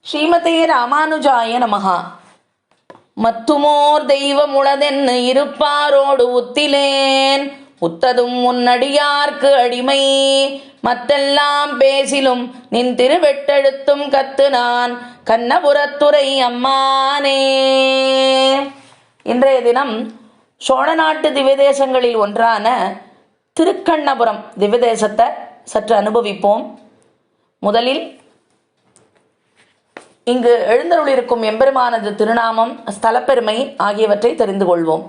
ஸ்ரீமதே ராமானுஜாய நமஹா. மத்துமோர் தெய்வமுளதென்னு இருப்பாரோடு உத்திலேன், உத்ததும் உன்னடியார்க்கு அடிமை. மத்தெல்லாம் பேசிலும் நின் திருவெட்டெழுத்தும் கத்து நான் கண்ணபுரத்துறை அம்மானே. இன்றைய தினம் சோழ நாட்டு திவ்யதேசங்களில் ஒன்றான திருக்கண்ணபுரம் திவ்யதேசத்தை சற்று அனுபவிப்போம். முதலில் இங்கு எழுந்தருளிருக்கும் எம்பெருமானது திருநாமம், ஸ்தலப்பெருமை ஆகியவற்றை தெரிந்து கொள்வோம்.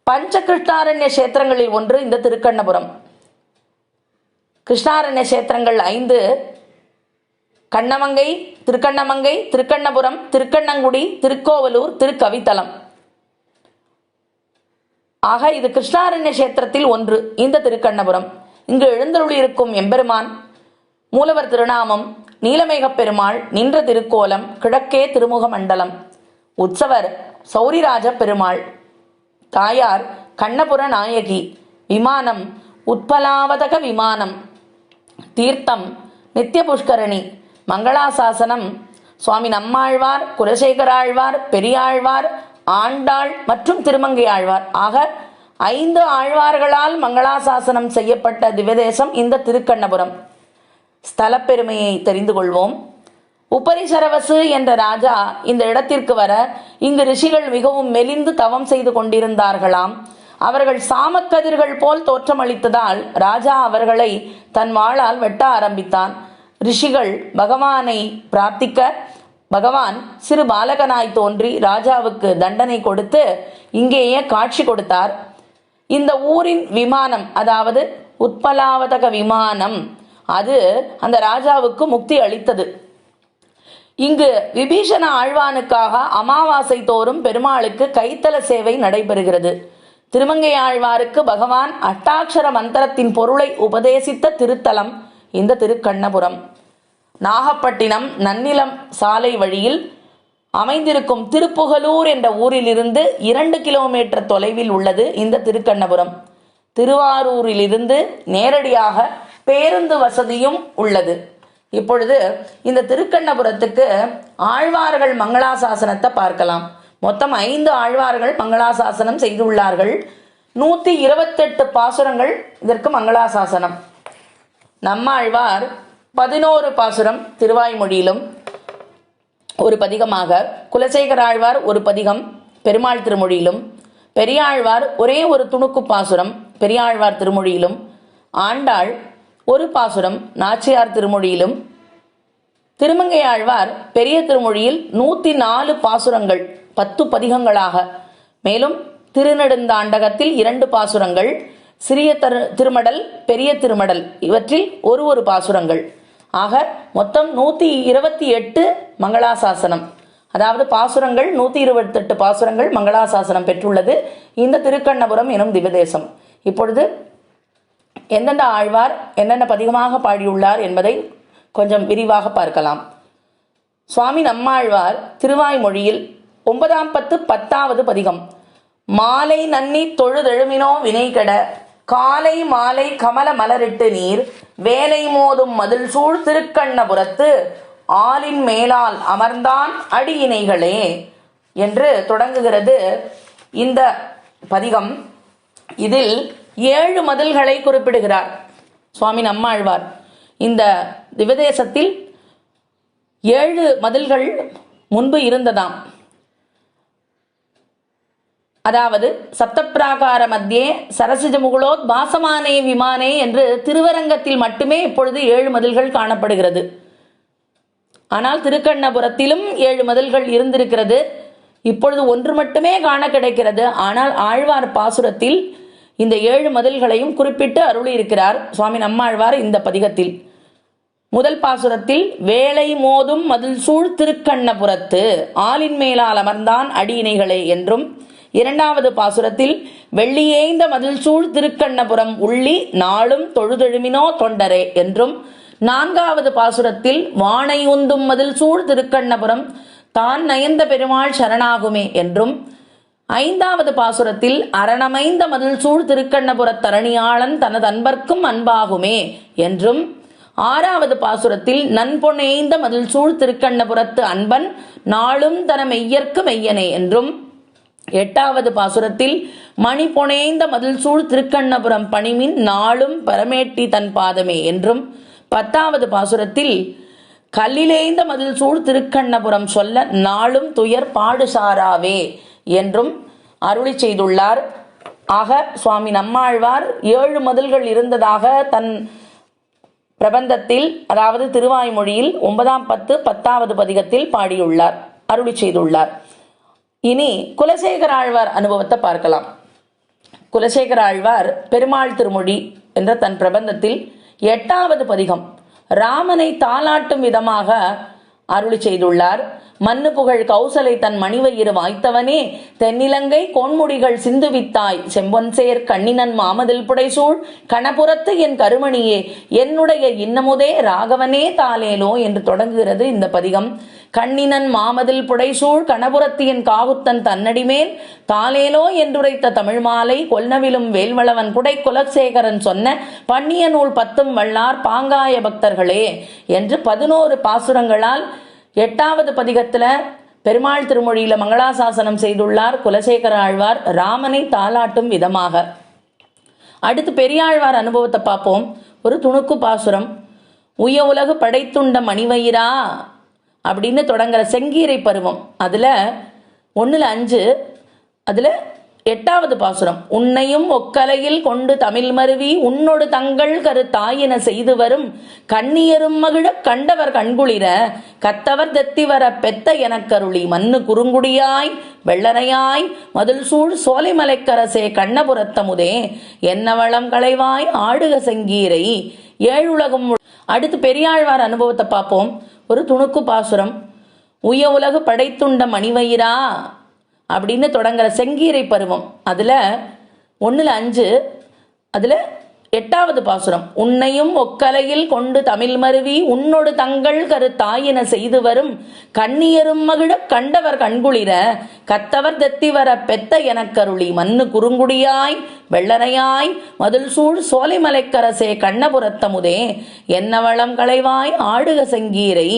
பஞ்ச கிருஷ்ணாரண்ய கஷேத்திரங்களில் ஒன்று இந்த திருக்கண்ணபுரம். கிருஷ்ணாரண்ய கஷேத்திரங்கள் 5: கண்ணமங்கை, திருக்கண்ணமங்கை, திருக்கண்ணபுரம், திருக்கண்ணங்குடி, திருக்கோவலூர், திருக்கவித்தலம். ஆக இது கிருஷ்ணாரண்ய கஷேத்திரத்தில் ஒன்று இந்த திருக்கண்ணபுரம். இங்கு எழுந்தருளியிருக்கும் எம்பெருமான் மூலவர் திருநாமம் நீலமேகப் பெருமாள். நின்ற திருக்கோலம் கிழக்கே திருமுக மண்டலம். உற்சவர் சௌரிராஜ பெருமாள். தாயார் கண்ணபுர நாயகி. விமானம் உத்பலாவதக விமானம். தீர்த்தம் நித்திய புஷ்கரணி. மங்களாசாசனம் சுவாமி நம்மாழ்வார், குலசேகராழ்வார், பெரியாழ்வார், ஆண்டாள் மற்றும் திருமங்கை ஆழ்வார் ஆக 5 ஆழ்வார்களால் மங்களாசாசனம் செய்யப்பட்ட திவ்யதேசம் இந்த திருக்கண்ணபுரம். ஸ்தலப்பெருமையை தெரிந்து கொள்வோம். உபரிசரவசு என்ற ராஜா இந்த இடத்திற்கு வர இங்கு ரிஷிகள் மிகவும் மெலிந்து தவம் செய்து கொண்டிருந்தார்களாம். அவர்கள் சாமக்கதிர்கள் போல் தோற்றமளித்ததால் ராஜா அவர்களை தன் வாளால் வெட்ட ஆரம்பித்தான். ரிஷிகள் பகவானை பிரார்த்திக்க பகவான் சிறு பாலகனாய் தோன்றி ராஜாவுக்கு தண்டனை கொடுத்து இங்கேயே காட்சி கொடுத்தார். இந்த ஊரின் விமானம், அதாவது உத்பலாவதக விமானம், அது அந்த ராஜாவுக்கு முக்தி அளித்தது. இங்கு விபீஷண ஆழ்வானுக்காக அமாவாசை தோறும் பெருமாளுக்கு கைத்தல சேவை நடைபெறுகிறது. திருமங்கை ஆழ்வாருக்கு பகவான் அஷ்டாட்சர மந்திரத்தின் பொருளை உபதேசித்த திருத்தலம் இந்த திருக்கண்ணபுரம். நாகப்பட்டினம் நன்னிலம் சாலை வழியில் அமைந்திருக்கும் திருப்புகலூர் என்ற ஊரிலிருந்து 2 கிலோமீட்டர் தொலைவில் உள்ளது இந்த திருக்கண்ணபுரம். திருவாரூரிலிருந்து நேரடியாக பேருந்து வசதியும் உள்ளது. இப்பொழுது இந்த திருக்கண்ணபுரத்துக்கு ஆழ்வார்கள் மங்களாசாசனத்தை பார்க்கலாம். மொத்தம் 5 ஆழ்வார்கள் மங்களாசாசனம் செய்துள்ளார்கள். 128 பாசுரங்கள் இதற்கு மங்களாசாசனம். நம்மாழ்வார் 11 பாசுரம் திருவாய்மொழியிலும் ஒரு பதிகமாக, குலசேகராழ்வார் ஒரு பதிகம் பெருமாள் திருமொழியிலும், பெரியாழ்வார் ஒரே ஒரு துணுக்கு பாசுரம் பெரியாழ்வார் திருமொழியிலும், ஆண்டாள் ஒரு பாசுரம் நாச்சியார் திருமொழியிலும், திருமங்கை ஆழ்வார் பெரிய திருமொழியில் 104 பாசுரங்கள் 10 பதிகங்களாக, மேலும் திருநெடுந்தாண்டகத்தில் 2 பாசுரங்கள், சிறிய திருமடல், பெரிய திருமடல் இவற்றில் ஒரு பாசுரங்கள் ஆக மொத்தம் 128 மங்களாசாசனம். அதாவது பாசுரங்கள் 128 பாசுரங்கள் மங்களாசாசனம் பெற்றுள்ளது இந்த திருக்கண்ணபுரம் எனும் திவ்யதேசம். இப்பொழுது எந்தெந்த ஆழ்வார் என்னென்ன பதிகமாக பாடியுள்ளார் என்பதை கொஞ்சம் விரிவாக பார்க்கலாம். சுவாமி நம்மாழ்வார் திருவாய்மொழியில் 9ஆம் பத்து 10வது பதிகம். மாலை நன்னி தொழுதெழுமினோ வினைகெட, காலை மாலை கமல மலரிட்டு நீர், வேலை மோதும் மதில் சூழ் திருக்கண்ணபுரத்து ஆலின் மேலால் அமர்ந்தான் அடியினைகளே என்று தொடங்குகிறது இந்த பதிகம். இதில் 7 மதில்களை குறிப்பிடுகிறார் சுவாமி நம்மாழ்வார். இந்த திவ்யதேசத்தில் 7 மதில்கள் முன்பு இருந்ததாம். அதாவது சப்தப்பிராகார மத்தியே சரசிஜ முகுலோத் பாசமானே விமானே என்று திருவரங்கத்தில் மட்டுமே இப்பொழுது 7 மதில்கள் காணப்படுகிறது. ஆனால் திருக்கண்ணபுரத்திலும் 7 மதில்கள் இருந்திருக்கிறது. இப்பொழுது 1 மட்டுமே காண கிடைக்கிறது. ஆனால் ஆழ்வார் பாசுரத்தில் இந்த 7 மதில்களையும் குறிப்பிட்டு அருளியிருக்கிறார் சுவாமி நம்மாழ்வார் இந்த பதிகத்தில். முதல் பாசுரத்தில் வேலை மோதும் மதில் சூழ் திருக்கண்ணபுரத்து ஆலின் மேலால் அமர்ந்தான் அடியினைகளே என்றும், 2வது பாசுரத்தில் வெள்ளியேந்த மதில் சூழ் திருக்கண்ணபுரம் உள்ளி நாளும் தொழுதெழுமினோ தொண்டரே என்றும், 4வது பாசுரத்தில் வானை உந்தும் மதில் சூழ் திருக்கண்ணபுரம் தான் நயந்த பெருமாள் சரணாகுமே என்றும், 5வது பாசுரத்தில் அரணமைந்த மதில் சூழ் திருக்கண்ணபுரத் தரணியாளன் தனது அன்பர்க்கும் அன்பாகுமே என்றும், 6வது பாசுரத்தில் நன்பொனேய்ந்த மதில் சூழ் திருக்கண்ணபுரத்து அன்பன் நாளும் தன மெய்யற்கு மெய்யனே என்றும், 8வது பாசுரத்தில் மணி பொனேய்ந்த மதில் சூழ் திருக்கண்ணபுரம் பணிமின் நாளும் பரமேட்டி தன் பாதமே என்றும், 10வது பாசுரத்தில் கல்லிலேய்ந்த மதில் சூழ் திருக்கண்ணபுரம் சொல்ல நாளும் துயர் பாடுசாராவே என்றும் அருளி செய்துள்ளார். ஆக சுவாமி நம்மாழ்வார் 7 மதில்கள் இருந்ததாக தன் பிரபந்தத்தில், அதாவது திருவாய்மொழியில் 9ஆம் 10 10வது பதிகத்தில் பாடியுள்ளார், அருளி செய்துள்ளார். இனி குலசேகர ஆழ்வார் அனுபவத்தை பார்க்கலாம். குலசேகர ஆழ்வார் பெருமாள் திருமொழி என்ற தன் பிரபந்தத்தில் 8வது பதிகம் ராமனை தாலாட்டும் விதமாக அருளி செய்துள்ளார். மண்ணு புகழ் கௌசலை தன் மணிவயிறு வாய்த்தவனே, தென்னிலங்கை கோன்முடிகள் சிந்துவித்தாய், செம்பொன்சேர் கண்ணினன் மாமதில் புடைசூழ் கணபுரத்து என் கருமணியே, என்னுடைய இன்னமுதே ராகவனே தாலேலோ என்று தொடங்குகிறது இந்த பதிகம். கண்ணினன் மாமதில் புடைசூழ் கணபுரத்து என் காகுத்தன் தன்னடிமேல் தாலேலோ என்றுரைத்த தமிழ் மாலை, கொல்னவிலும் வேல்வளவன் குடை குலசேகரன் சொன்ன பண்ணிய நூல் 10 வல்லார் பாங்காய பக்தர்களே என்று 11 பாசுரங்களால் 8வது பதிகத்தில் பெருமாள் திருமொழியில மங்களாசாசனம் செய்துள்ளார் குலசேகர ஆழ்வார் ராமனை தாலாட்டும் விதமாக. அடுத்து பெரியாழ்வார் அனுபவத்தை பார்ப்போம். ஒரு துணுக்கு பாசுரம். உய உலகு படைத்துண்ட மணிவயிரா அப்படின்னு தொடங்குற செங்கீரை பருவம், அதில் 1ல் 5, அதில் 8வது பாசுரம். உன்னையும் ஒக்கலையில் கொண்டு தமிழ் மருவி உன்னோடு தங்கள் கருத்தாயின செய்து வரும் கண்ணியரும் மகிழ கண்டவர் கண்குளிர கத்தவர் தெத்தி வர பெத்த எனக்கருளி மண்ணு குறுங்குடியாய் வெள்ளனையாய் மதில் சூழ் சோலைமலைக்கரசே கண்ணபுரத்தமுதே என்னவளம் களைவாய் ஆடுக செங்கீரை ஏழுலகும். அடுத்து பெரியாழ்வார் அனுபவத்தை பார்ப்போம். ஒரு துணுக்கு பாசுரம். உய உலகு படைத்துண்ட மணிவயிரா அப்படின்னு தொடங்குற செங்கீரை பருவம், அதில் 1ல் 5, அதில் 8வது பாசுரம். உன்னையும் ஒக்கலையில் கொண்டு தமிழ் மருவி உன்னோடு தங்கள் கருத்தாயின செய்து வரும் கண்ணியரும் மகிழ கண்டவர் கண்குளிர கத்தவர் தெத்தி வர பெத்த எனக்கருளி மண்ணு குறுங்குடியாய் வெள்ளனையாய் மதில் சூழ் சோலைமலைக்கரசே கண்ணபுரத்தமுதே என்னவளம் களைவாய் ஆடுக செங்கீரை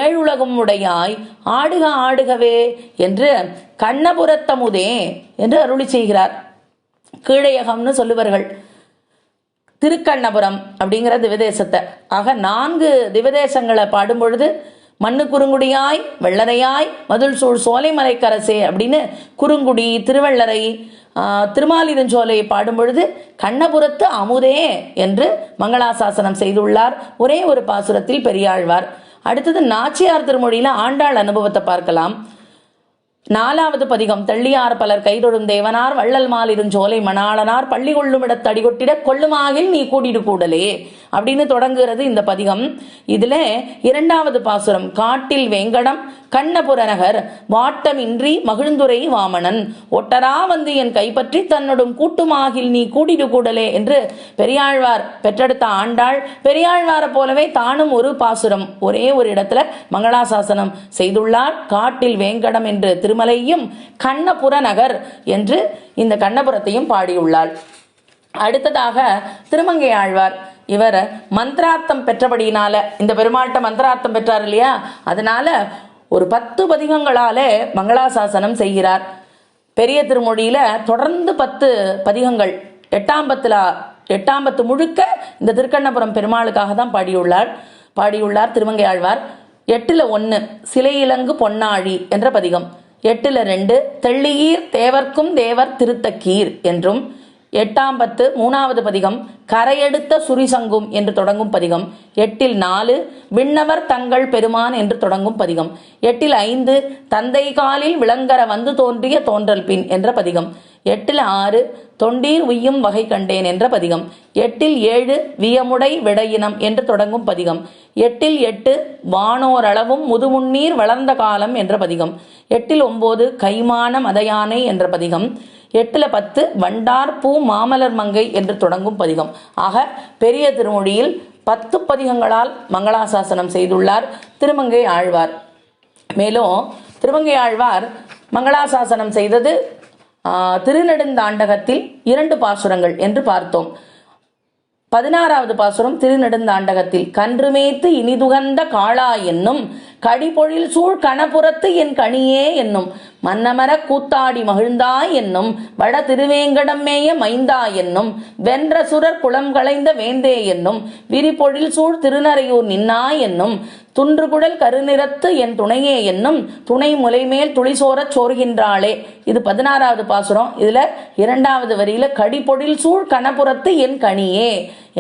ஏழுலகும் உடையாய் ஆடுக ஆடுகவே என்று கண்ணபுரத்தமுதே என்று அருளி செய்கிறார். கீழையகம்னு சொல்லுவார்கள் திருக்கண்ணபுரம் அப்படிங்கிற திவதேசத்தை. ஆக 4 திவதேசங்களை பாடும் பொழுது மண்ணு குறுங்குடியாய் வெள்ளரையாய் மதுள் சூழ் சோலைமலைக்கரசே அப்படின்னு குறுங்குடி திருவள்ளரை திருமாலிருஞ்சோலையை பாடும் பொழுது கண்ணபுரத்து அமுதே என்று மங்களாசாசனம் செய்துள்ளார் ஒரே ஒரு பாசுரத்தில் பெரியாழ்வார். அடுத்தது நாச்சியார் திருமொழியில ஆண்டாள் அனுபவத்தை பார்க்கலாம். 4வது பதிகம். தெள்ளியார் பலர் கைதொழும் தேவனார் வள்ளல் மாலிருஞ்சோலை மணாளனார் பள்ளி கொள்ளும் இடத்து அடிகொட்டிட கொள்ளுமாகில் நீ கூடிடு கூடலே அப்படின்னு தொடங்குகிறது இந்த பதிகம். இதுல 2வது பாசுரம். காட்டில் வேங்கடம் கண்ணபுர நகர் வாட்டமின்றி மகிழ்ந்துரை வாமனன் ஒட்டரா வந்து என் கைப்பற்றி தன்னோடும் கூட்டுமாகில் நீ கூடிடு கூடலே என்று பெரியாழ்வார் பெற்றெடுத்த ஆண்டாள் பெரியாழ்வாரை போலவே தானும் ஒரு பாசுரம் ஒரே ஒரு இடத்துல மங்களாசாசனம் செய்துள்ளார். காட்டில் வேங்கடம் என்று திருமலையும் கண்ணபுர நகர் என்று இந்த கண்ணபுரத்தையும் பாடியுள்ளார். அடுத்ததாக திருமங்கை ஆழ்வார். இவர் மந்திரார்த்தம் பெற்றபடியினால இந்த பெருமாட்ட மந்திரார்த்தம் பெற்றார் இல்லையா, அதனால ஒரு 10 பதிகங்களாலே மங்களாசாசனம் செய்கிறார். பெரிய திருமொழியில தொடர்ந்து 10 பதிகங்கள் 8ஆம் பத்து முழுக்க இந்த திருக்கண்ணபுரம் பெருமாளுக்காக தான் பாடியுள்ளார் திருமங்கை ஆழ்வார். 8ல் 1 சிலையிலங்கு பொன்னாழி என்ற பதிகம், 8ல் 2 தெள்ளியீர் தேவர்க்கும் தேவர் திருத்தக்கீர் என்றும், 8ஆம் பத்து 3வது பதிகம் கரையெடுத்த சுரிசங்கும் என்று தொடங்கும் பதிகம், 8ல் 4 விண்ணவர் தங்கள் பெருமான் என்று தொடங்கும் பதிகம், 8ல் 5 தந்தை காலில் விளங்கர வந்து தோன்றிய தோன்றல் பின் என்ற பதிகம், 8ல் 6 தொண்டீர் உய்யும் வகை கண்டேன் என்ற பதிகம், 8ல் 7 வியமுடை விடையினம் என்று தொடங்கும் பதிகம், 8ல் 8 வானோரளவும் முதுமுன்னீர் வளர்ந்த காலம் என்ற பதிகம், 8ல் 9 கைமான மதயானை என்ற பதிகம், 8ல் 10 வண்டார் பூ மாமலர் மங்கை என்று தொடங்கும் பதிகம். ஆக பெரிய திருமொழியில் 10 பதிகங்களால் மங்களாசாசனம் செய்துள்ளார் திருமங்கை ஆழ்வார். மேலும் திருமங்கை ஆழ்வார் மங்களாசாசனம் செய்தது திருநெடுந்தாண்டகத்தில் 2 பாசுரங்கள் என்று பார்த்தோம். 16வது பாசுரம் திருநெடுந்தாண்டகத்தில் கன்றுமேத்து இனிதுகந்த காளா என்னும் கடிபொழில் சூழ் கணபுரத்து என் கணியே என்னும் மன்னமர கூத்தாடி மகிழ்ந்தாய் என்னும் வட திருவேங்கடம் மேய மைந்தா என்னும் வென்ற சுரர் குளம் களைந்த வேந்தே என்னும் விரிபொழில் சூழ் திருநறையூர் நின்னாய் என்னும் துன்றுகுழல் கருநிறத்து என் துணையே என்னும் துணை முலைமேல் துளிசோரச் சோர்கின்றாளே. இது 16வது பாசுரம். இதுல 2வது வரியில கடிபொழில் சூழ் கணபுரத்து என் கணியே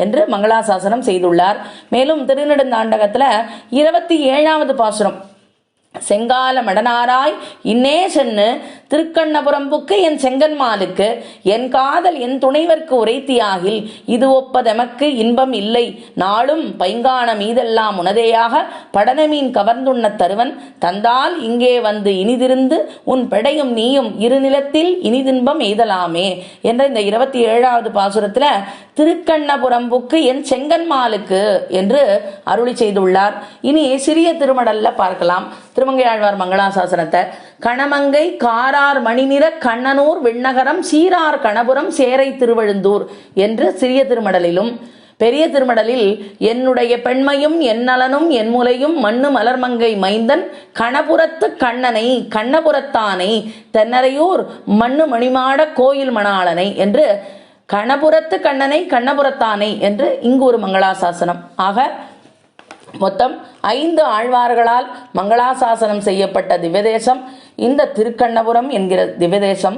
என்று மங்களாசாசனம் செய்துள்ளார். மேலும் திருநெடுந்தாண்டகத்துல 27வது பாசுரம் செங்கால மடனாராய் இன்னே சென்னு திருக்கண்ணபுரம் புக்கு என் செங்கன்மாலுக்கு என் காதல் என் துணைவர்க்கு உரைத்தியாகில் இது ஒப்பதெமக்கு இன்பம் இல்லை நாளும் பைங்கான மீதெல்லாம் உனதேயாக படனமீன் கவர்ந்துண்ண தருவன் தந்தால் இங்கே வந்து இனிதிருந்து உன் பெடையும் நீயும் இருநிலத்தில் இனிதின்பம் எய்தலாமே என்ற இந்த 27வது பாசுரத்துல திருக்கண்ணபுரம் புக்கு என் செங்கன்மாலுக்கு என்று அருளி செய்துள்ளார். இனி சிறிய திருமடல்ல பார்க்கலாம். திருமங்கையாழ்வார் மங்களாசாசனத்தை கணமங்கை காரார் மணிநிற கண்ணனூர் விண்ணகரம் சீரார் கணபுரம் சேரை திருவழுந்தூர் என்று சிறிய திருமடலிலும், பெரிய திருமடலில் என்னுடைய பெண்மையும் என் நலனும் என் முலையும் மண்ணு மலர்மங்கை மைந்தன் கணபுரத்து கண்ணனை கண்ணபுரத்தானை தென்னரையூர் மண்ணு மணிமாட கோயில் மணாளனை என்று கணபுரத்து கண்ணனை கண்ணபுரத்தானை என்று இங்கு ஒரு மங்களாசாசனம். ஆக மொத்தம் 5 ஆழ்வார்களால் மங்களாசாசனம் செய்யப்பட்ட திவ்யதேசம் இந்த திருக்கண்ணபுரம் என்கிற திவ்யதேசம்.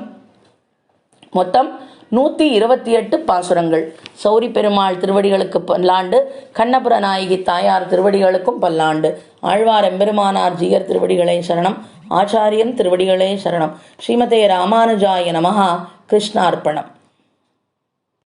மொத்தம் 128 பாசுரங்கள். சௌரி பெருமாள் திருவடிகளுக்கு பல்லாண்டு, கண்ணபுர நாயகி தாயார் திருவடிகளுக்கும் பல்லாண்டு. ஆழ்வார் எம்பெருமானார் ஜீயர் திருவடிகளே சரணம். ஆச்சாரியன் திருவடிகளே சரணம். ஸ்ரீமதே ராமானுஜாய நமஹ. கிருஷ்ணார்ப்பணம்.